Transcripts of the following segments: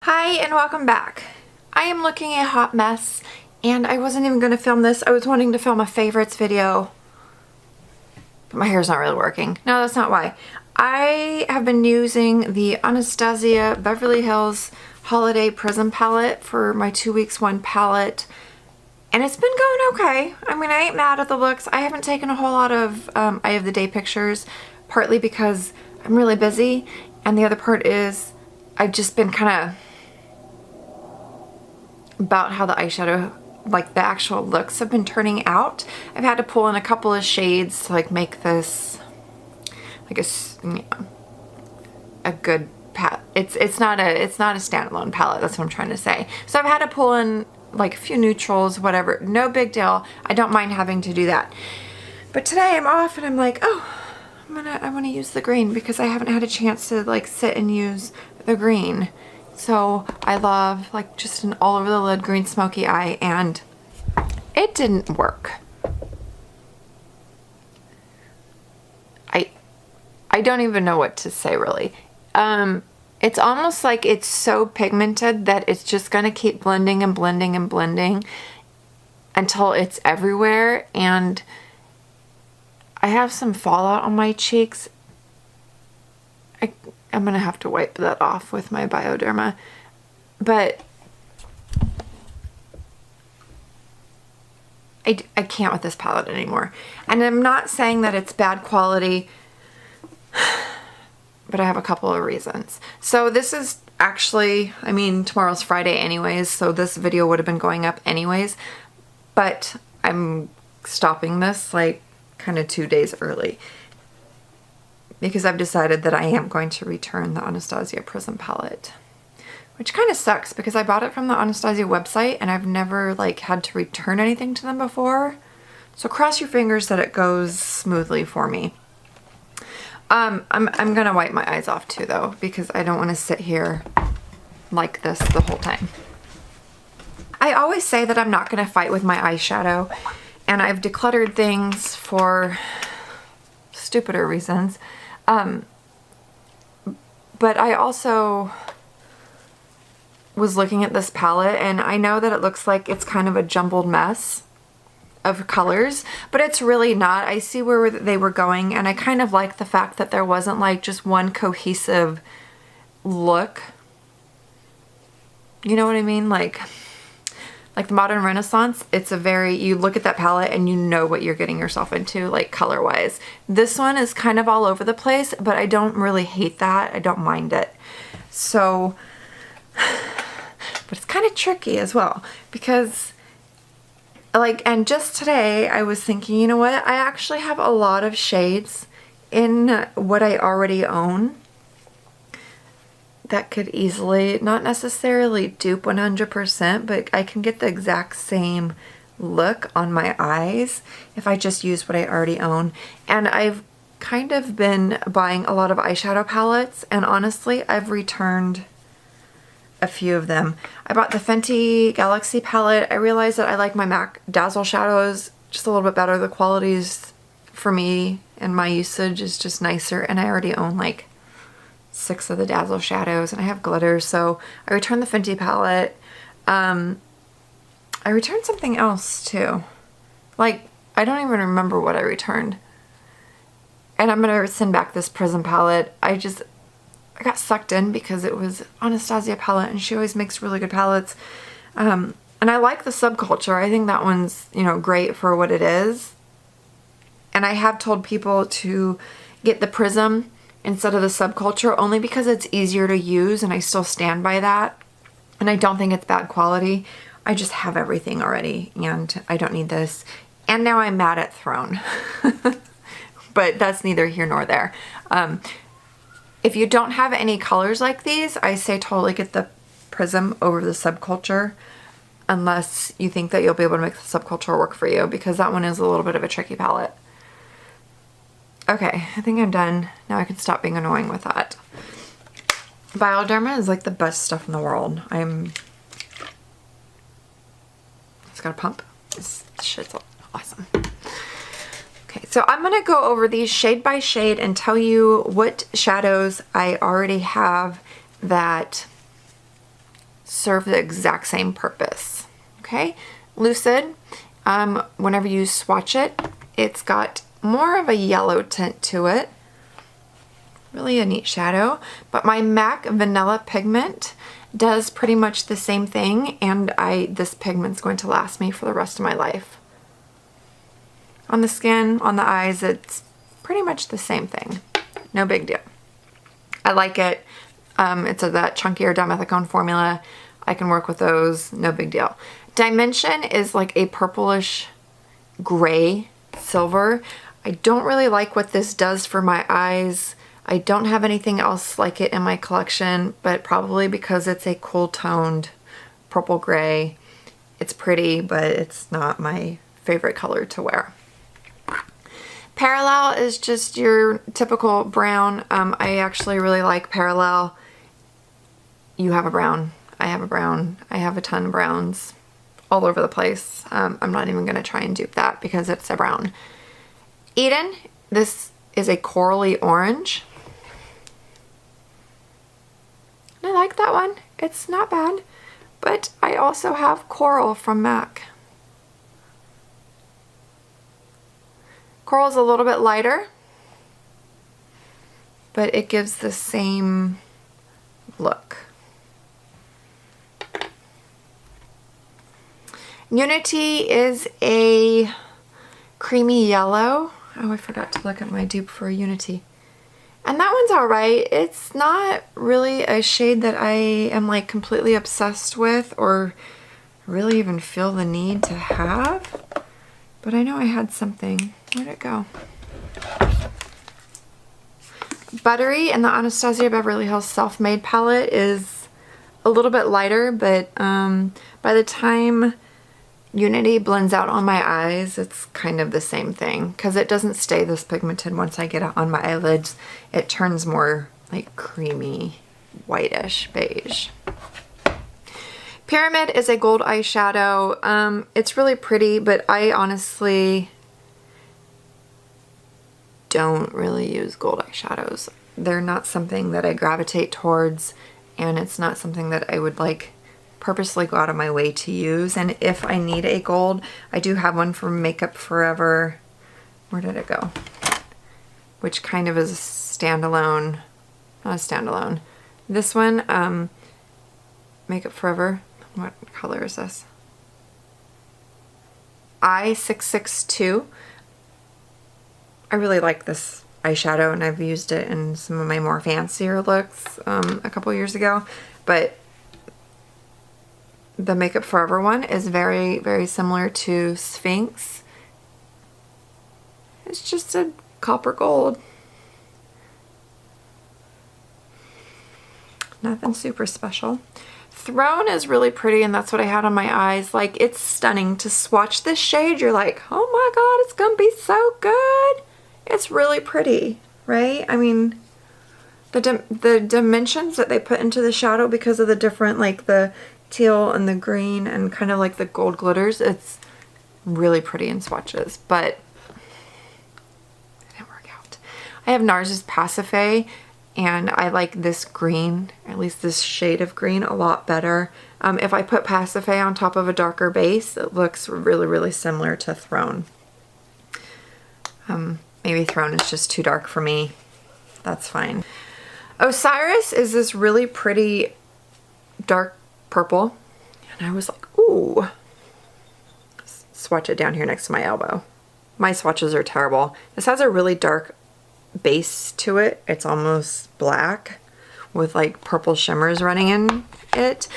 Hi and welcome back. I am looking a hot mess and I wasn't even going to film this. I was wanting to film a favorites video, but my hair's not really working. No, that's not why. I have been using the Anastasia Beverly Hills Holiday Prism palette for my 2 weeks 1 palette, and it's been going okay. I mean, I ain't mad at the looks. I haven't taken a whole lot of eye of the day pictures, partly because I'm really busy, and the other part is I've just been kind of about how the eyeshadow, like the actual looks, have been turning out. I've had to pull in a couple of shades to like make this like a good palette. It's not a standalone palette. That's what I'm trying to say. So I've had to pull in like a few neutrals, whatever. No big deal. I don't mind having to do that. But today I'm off and I'm like, oh, I want to use the green because I haven't had a chance to like sit and use the green. So I love like just an all over the lid green smoky eye, and it didn't work. I don't even know what to say really. It's almost like it's so pigmented that it's just gonna keep blending and blending and blending until it's everywhere, and I have some fallout on my cheeks. I'm gonna have to wipe that off with my Bioderma, but I can't with this palette anymore. And I'm not saying that it's bad quality, but I have a couple of reasons. So this is actually, I mean, tomorrow's Friday anyways, so this video would have been going up anyways, but I'm stopping this like kind of 2 days early because I've decided that I am going to return the Anastasia Prism palette, which kind of sucks because I bought it from the Anastasia website and I've never like had to return anything to them before. So cross your fingers that it goes smoothly for me. I'm gonna wipe my eyes off too though, because I don't want to sit here like this the whole time. I always say that I'm not gonna fight with my eyeshadow, and I've decluttered things for stupider reasons. But I also was looking at this palette and I know that it looks like it's kind of a jumbled mess of colors, but it's really not. I see where they were going, and I kind of like the fact that there wasn't like just one cohesive look. You know what I mean? Like the modern Renaissance, it's a very, you look at that palette and you know what you're getting yourself into, like color wise. This one is kind of all over the place, but I don't really hate that. I don't mind it. So, but it's kind of tricky as well because like, and just today I was thinking, you know what? I actually have a lot of shades in what I already own that could easily, not necessarily dupe 100%, but I can get the exact same look on my eyes if I just use what I already own. And I've kind of been buying a lot of eyeshadow palettes, and honestly, I've returned a few of them. I bought the Fenty Galaxy palette. I realized that I like my MAC Dazzle shadows just a little bit better. The qualities for me and my usage is just nicer, and I already own like 6 of the Dazzle shadows, and I have glitter, so I returned the Fenty palette. I returned something else too. Like, I don't even remember what I returned. And I'm gonna send back this Prism palette. I got sucked in because it was Anastasia palette, and she always makes really good palettes. And I like the Subculture. I think that one's, you know, great for what it is. And I have told people to get the Prism instead of the Subculture only because it's easier to use, and I still stand by that. And I don't think it's bad quality. I just have everything already and I don't need this. And now I'm mad at Throne. But that's neither here nor there. If you don't have any colors like these, I say totally get the Prism over the Subculture, unless you think that you'll be able to make the Subculture work for you, because that one is a little bit of a tricky palette. Okay, I think I'm done. Now I can stop being annoying with that. Bioderma is like the best stuff in the world. It's got a pump. This shit's awesome. Okay, so I'm gonna go over these shade by shade and tell you what shadows I already have that serve the exact same purpose. Okay, Lucid, whenever you swatch it, it's got more of a yellow tint to it. Really a neat shadow. But my MAC Vanilla Pigment does pretty much the same thing, and this pigment's going to last me for the rest of my life. On the skin, on the eyes, it's pretty much the same thing. No big deal. I like it. It's that chunkier dimethicone formula. I can work with those, no big deal. Dimension is like a purplish gray silver. I don't really like what this does for my eyes. I don't have anything else like it in my collection, but probably because it's a cool toned purple gray. It's pretty, but it's not my favorite color to wear. Parallel is just your typical brown. I actually really like Parallel. You have a brown. I have a brown. I have a ton of browns all over the place. I'm not even going to try and dupe that because it's a brown. Eden, this is a corally orange. I like that one. It's not bad. But I also have Coral from MAC. Coral's a little bit lighter, but it gives the same look. Unity is a creamy yellow. Oh, I forgot to look at my dupe for Unity. And that one's alright. It's not really a shade that I am like completely obsessed with or really even feel the need to have. But I know I had something. Where'd it go? Buttery in the Anastasia Beverly Hills Self-Made palette is a little bit lighter, but by the time Unity blends out on my eyes, it's kind of the same thing because it doesn't stay this pigmented once I get it on my eyelids. It turns more like creamy, whitish beige. Pyramid is a gold eyeshadow. It's really pretty, but I honestly don't really use gold eyeshadows. They're not something that I gravitate towards, and it's not something that I would like purposely go out of my way to use. And if I need a gold, I do have one from Makeup Forever. Where did it go? Which kind of is a standalone, not a standalone. This one, Makeup Forever. What color is this? I662. I really like this eyeshadow, and I've used it in some of my more fancier looks a couple years ago. But the Makeup Forever one is very, very similar to Sphinx. It's just a copper gold. Nothing super special. Throne is really pretty, and that's what I had on my eyes. Like, it's stunning. To swatch this shade, you're like, oh my god, it's gonna be so good. It's really pretty, right? I mean, the dimensions that they put into the shadow because of the different, like the teal and the green and kind of like the gold glitters, it's really pretty in swatches, but it didn't work out. I have NARS's Pasiphae, and I like this green, at least this shade of green, a lot better. If I put Pasiphae on top of a darker base, it looks really, really similar to Throne. Maybe Throne is just too dark for me. That's fine. Osiris is this really pretty dark purple, and I was like, ooh. Swatch it down here next to my elbow. My swatches are terrible. This has a really dark base to it. It's almost black with like purple shimmers running in it.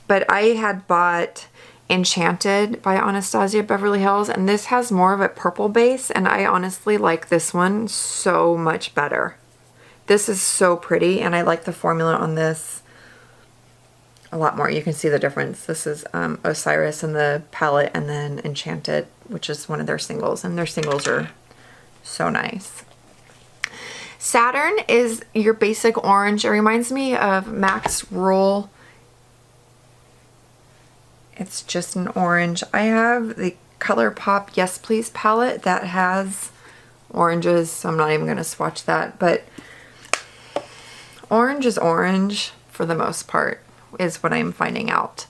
But I had bought Enchanted by Anastasia Beverly Hills, and this has more of a purple base, and I honestly like this one so much better. This is so pretty, and I like the formula on this a lot more. You can see the difference. This is Osiris in the palette, and then Enchanted, which is one of their singles, and their singles are so nice. Saturn is your basic orange. It reminds me of MAC's Roll. It's just an orange. I have the ColourPop Yes Please palette that has oranges, so I'm not even going to swatch that, but orange is orange for the most part. is what I'm finding out.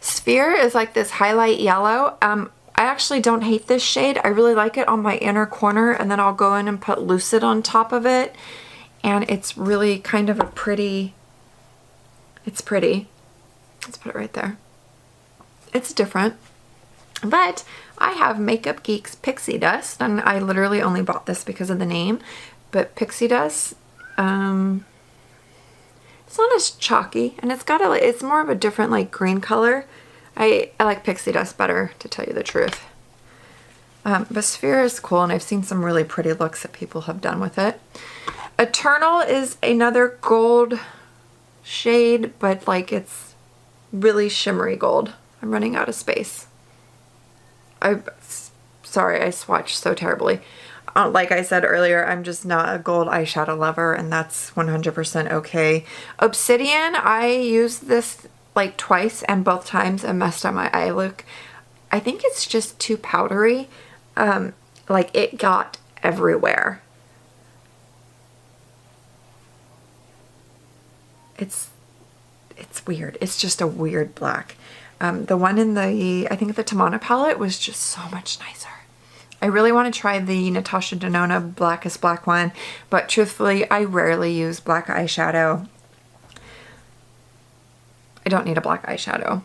Sphere is like this highlight yellow. I actually don't hate this shade. I really like it on my inner corner, and then I'll go in and put Lucid on top of it. And it's really kind of a pretty, it's pretty. Let's put it right there. It's different. But I have Makeup Geek's Pixie Dust, and I literally only bought this because of the name. But Pixie Dust, it's not as chalky, and it's more of a different like green color. I like Pixie Dust better, to tell you the truth. But Sphere is cool, and I've seen some really pretty looks that people have done with it. Eternal is another gold shade, but like it's really shimmery gold. I'm running out of space. Sorry, I swatched so terribly. Like I said earlier, I'm just not a gold eyeshadow lover, and that's 100% okay. Obsidian, I used this like twice, and both times it messed up my eye look. I think it's just too powdery. Like it got everywhere. It's weird. It's just a weird black. The one in the, I think the Tamana palette was just so much nicer. I really want to try the Natasha Denona Blackest Black one, but truthfully, I rarely use black eyeshadow. I don't need a black eyeshadow.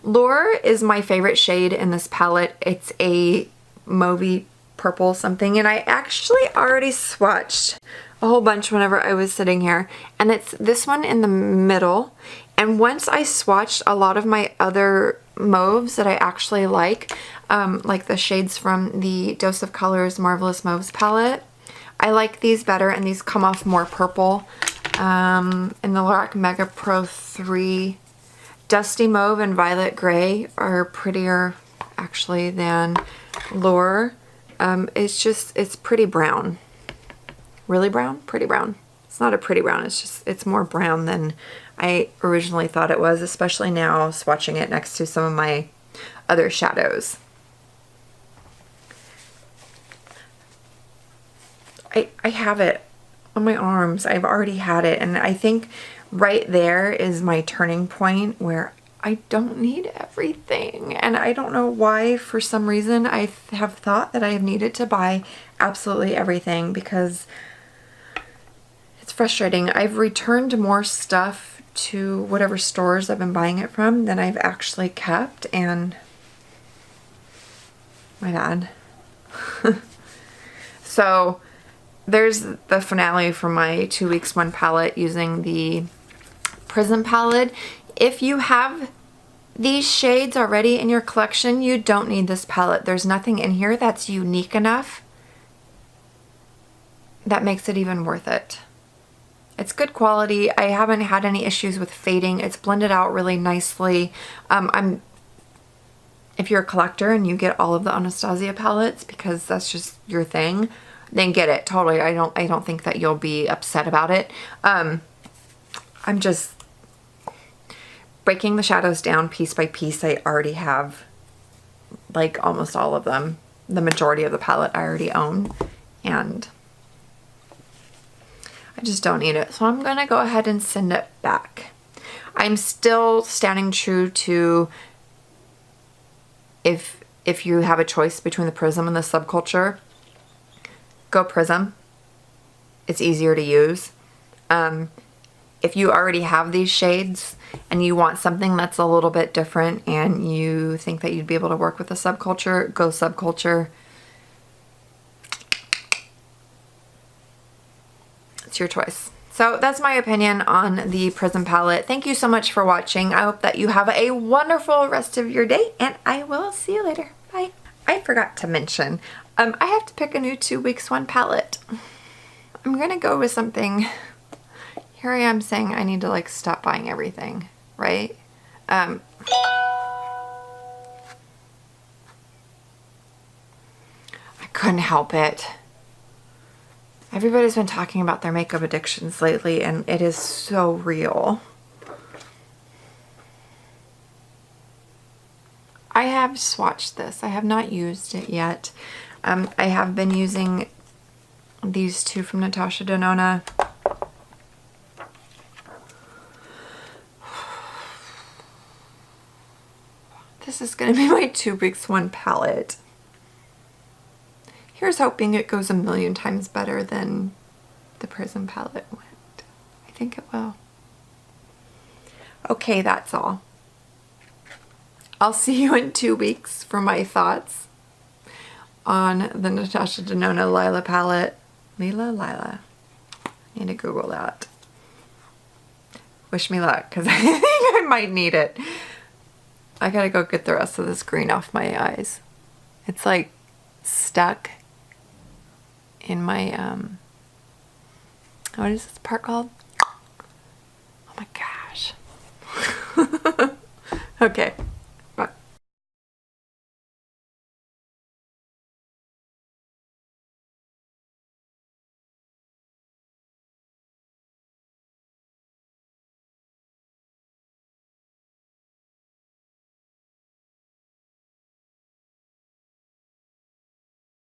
Lure is my favorite shade in this palette. It's a mauvey purple something, and I actually already swatched a whole bunch whenever I was sitting here, and it's this one in the middle. And once I swatched a lot of my other mauves that I actually like the shades from the Dose of Colors Marvelous Mauves palette, I like these better, and these come off more purple. In the Lorac Mega Pro 3, Dusty Mauve and Violet Gray are prettier actually than Lure. It's pretty brown. Really brown? Pretty brown. It's not a pretty brown, it's more brown than I originally thought it was, especially now swatching it next to some of my other shadows. I have it on my arms. I've already had it, and I think right there is my turning point where I don't need everything. And I don't know why, for some reason, I have thought that I have needed to buy absolutely everything, because it's frustrating. I've returned more stuff to whatever stores I've been buying it from than I've actually kept, and my bad. So there's the finale for my 2 weeks 1 palette using the Prism palette. If you have these shades already in your collection, you don't need this palette. There's nothing in here that's unique enough that makes it even worth it. It's good quality. I haven't had any issues with fading. It's blended out really nicely. If you're a collector and you get all of the Anastasia palettes because that's just your thing, then get it. Totally. I don't think that you'll be upset about it. I'm just breaking the shadows down piece by piece. I already have like almost all of them. The majority of the palette I already own, and I just don't need it. So I'm going to go ahead and send it back. I'm still standing true to, if you have a choice between the Prism and the Subculture, go Prism. It's easier to use. If you already have these shades and you want something that's a little bit different and you think that you'd be able to work with the Subculture, go Subculture. It's your choice. So that's my opinion on the Prism palette. Thank you so much for watching. I hope that you have a wonderful rest of your day, and I will see you later. Bye. I forgot to mention, I have to pick a new 2 weeks 1 palette. I'm gonna go with something. Here I am saying I need to like stop buying everything, right? I couldn't help it. Everybody's been talking about their makeup addictions lately, and it is so real. I have swatched this. I have not used it yet. I have been using these two from Natasha Denona. This is going to be my 2 weeks 1 palette. Here's hoping it goes a million times better than the Prism palette went. I think it will. Okay, that's all. I'll see you in 2 weeks for my thoughts on the Natasha Denona Lila palette. Lila. I need to Google that. Wish me luck, because I think I might need it. I gotta go get the rest of this green off my eyes. It's like stuck in my, what is this part called? Oh my gosh. Okay.